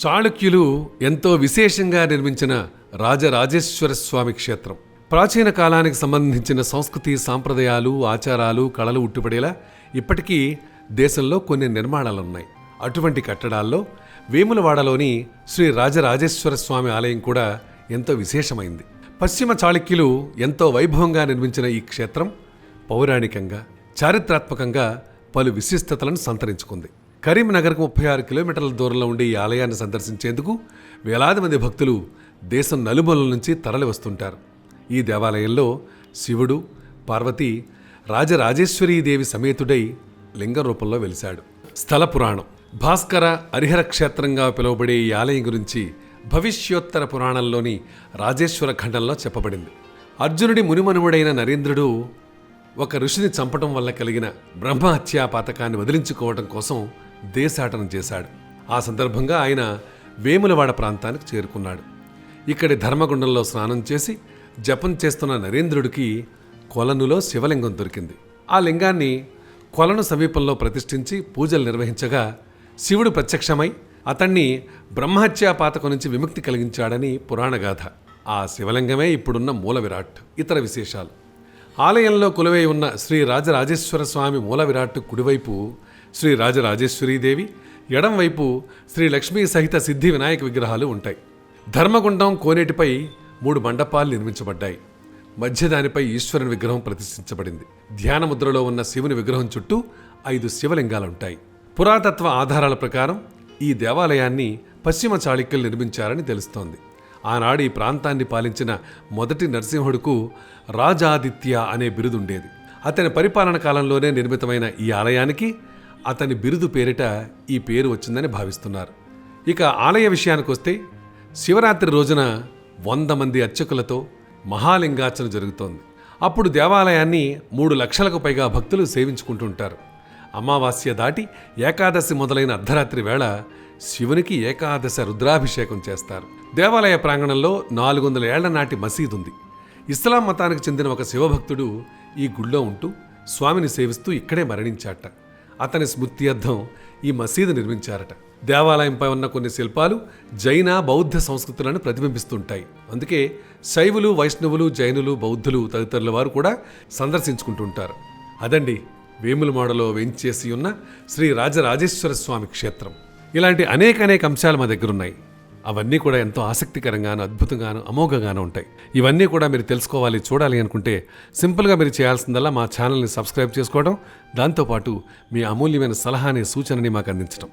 చాళుక్యులు ఎంతో విశేషంగా నిర్మించిన రాజరాజేశ్వర స్వామి క్షేత్రం. ప్రాచీన కాలానికి సంబంధించిన సంస్కృతి, సాంప్రదాయాలు, ఆచారాలు, కళలు ఉట్టిపడేలా ఇప్పటికీ దేశంలో కొన్ని నిర్మాణాలున్నాయి. అటువంటి కట్టడాల్లో వేములవాడలోని శ్రీ రాజరాజేశ్వర స్వామి ఆలయం కూడా ఎంతో విశేషమైంది. పశ్చిమ చాళుక్యులు ఎంతో వైభవంగా నిర్మించిన ఈ క్షేత్రం పౌరాణికంగా, చారిత్రాత్మకంగా పలు విశిష్టతలను సంతరించుకుంది. కరీంనగర్కు 36 కిలోమీటర్ల దూరంలో ఉండే ఈ ఆలయాన్ని సందర్శించేందుకు వేలాది మంది భక్తులు దేశం నలుమూలల నుంచి తరలి వస్తుంటారు. ఈ దేవాలయంలో శివుడు, పార్వతి, రాజరాజేశ్వరీదేవి సమేతుడై లింగ రూపంలో వెలిశాడు. స్థల పురాణం. భాస్కర హరిహర క్షేత్రంగా పిలువబడే ఈ ఆలయం గురించి భవిష్యోత్తర పురాణంలోని రాజేశ్వర ఖండంలో చెప్పబడింది. అర్జునుడి మునిమనువుడైన నరేంద్రుడు ఒక ఋషిని చంపటం వల్ల కలిగిన బ్రహ్మహత్యా పాతకాన్ని వదిలించుకోవటం కోసం దేశాటన చేశాడు. ఆ సందర్భంగా ఆయన వేములవాడ ప్రాంతానికి చేరుకున్నాడు. ఇక్కడి ధర్మగుండంలో స్నానం చేసి జపం చేస్తున్న నరేంద్రుడికి కొలనులో శివలింగం దొరికింది. ఆ లింగాన్ని కొలను సమీపంలో ప్రతిష్ఠించి పూజలు నిర్వహించగా శివుడు ప్రత్యక్షమై అతన్ని బ్రహ్మహత్యా పాతకం నుంచి విముక్తి కలిగించాడని పురాణగాథ. ఆ శివలింగమే ఇప్పుడున్న మూల విరాట్. ఇతర విశేషాలు. ఆలయంలో కొలువై ఉన్న శ్రీ రాజరాజేశ్వర స్వామి మూల విరాట్ కుడివైపు శ్రీ రాజరాజేశ్వరీదేవి, ఎడంవైపు శ్రీ లక్ష్మీ సహిత సిద్ధి వినాయక విగ్రహాలు ఉంటాయి. ధర్మగుండం కోనేటిపై 3 మండపాలు నిర్మించబడ్డాయి. మధ్య దానిపై ఈశ్వరుని విగ్రహం ప్రతిష్ఠించబడింది. ధ్యానముద్రలో ఉన్న శివుని విగ్రహం చుట్టూ 5 శివలింగాలుంటాయి. పురాతత్వ ఆధారాల ప్రకారం ఈ దేవాలయాన్ని పశ్చిమ చాళుక్యులు నిర్మించారని తెలుస్తోంది. ఆనాడు ఈ ప్రాంతాన్ని పాలించిన మొదటి నరసింహుడుకు రాజాదిత్య అనే బిరుదుండేది. అతని పరిపాలన కాలంలోనే నిర్మితమైన ఈ ఆలయానికి అతని బిరుదు పేరిట ఈ పేరు వచ్చిందని భావిస్తున్నారు. ఇక ఆలయ విషయానికి వస్తే శివరాత్రి రోజున 100 మంది అర్చకులతో మహాలింగార్చన జరుగుతోంది. అప్పుడు దేవాలయాన్ని 3 లక్షలకు పైగా భక్తులు సేవించుకుంటుంటారు. అమావాస్య దాటి ఏకాదశి మొదలైన అర్ధరాత్రి వేళ శివునికి ఏకాదశ రుద్రాభిషేకం చేస్తారు. దేవాలయ ప్రాంగణంలో 400 ఏళ్ల నాటి మసీదు ఉంది. ఇస్లాం మతానికి చెందిన ఒక శివభక్తుడు ఈ గుళ్ళో ఉంటూ స్వామిని సేవిస్తూ ఇక్కడే మరణించాట. అతని స్మృత్యర్థం ఈ మసీదు నిర్మించారట. దేవాలయంపై ఉన్న కొన్ని శిల్పాలు జైన, బౌద్ధ సంస్కృతులను ప్రతిబింబిస్తుంటాయి. అందుకే శైవులు, వైష్ణవులు, జైనులు, బౌద్ధులు తదితరుల వారు కూడా సందర్శించుకుంటుంటారు. అదండి వేములవాడలో వేంచేసి ఉన్న శ్రీ రాజరాజేశ్వర స్వామి క్షేత్రం. ఇలాంటి అనేక అంశాలు మా దగ్గర ఉన్నాయి. అవన్నీ కూడా ఎంతో ఆసక్తికరంగాను, అద్భుతంగాను, అమోఘంగాను ఉంటాయి. ఇవన్నీ కూడా మీరు తెలుసుకోవాలి, చూడాలి అనుకుంటే సింపుల్గా మీరు చేయాల్సిందల్లా మా ఛానల్ని సబ్స్క్రైబ్ చేసుకోవడం, దాంతోపాటు మీ అమూల్యమైన సలహాని, సూచనని మాకు అందించడం.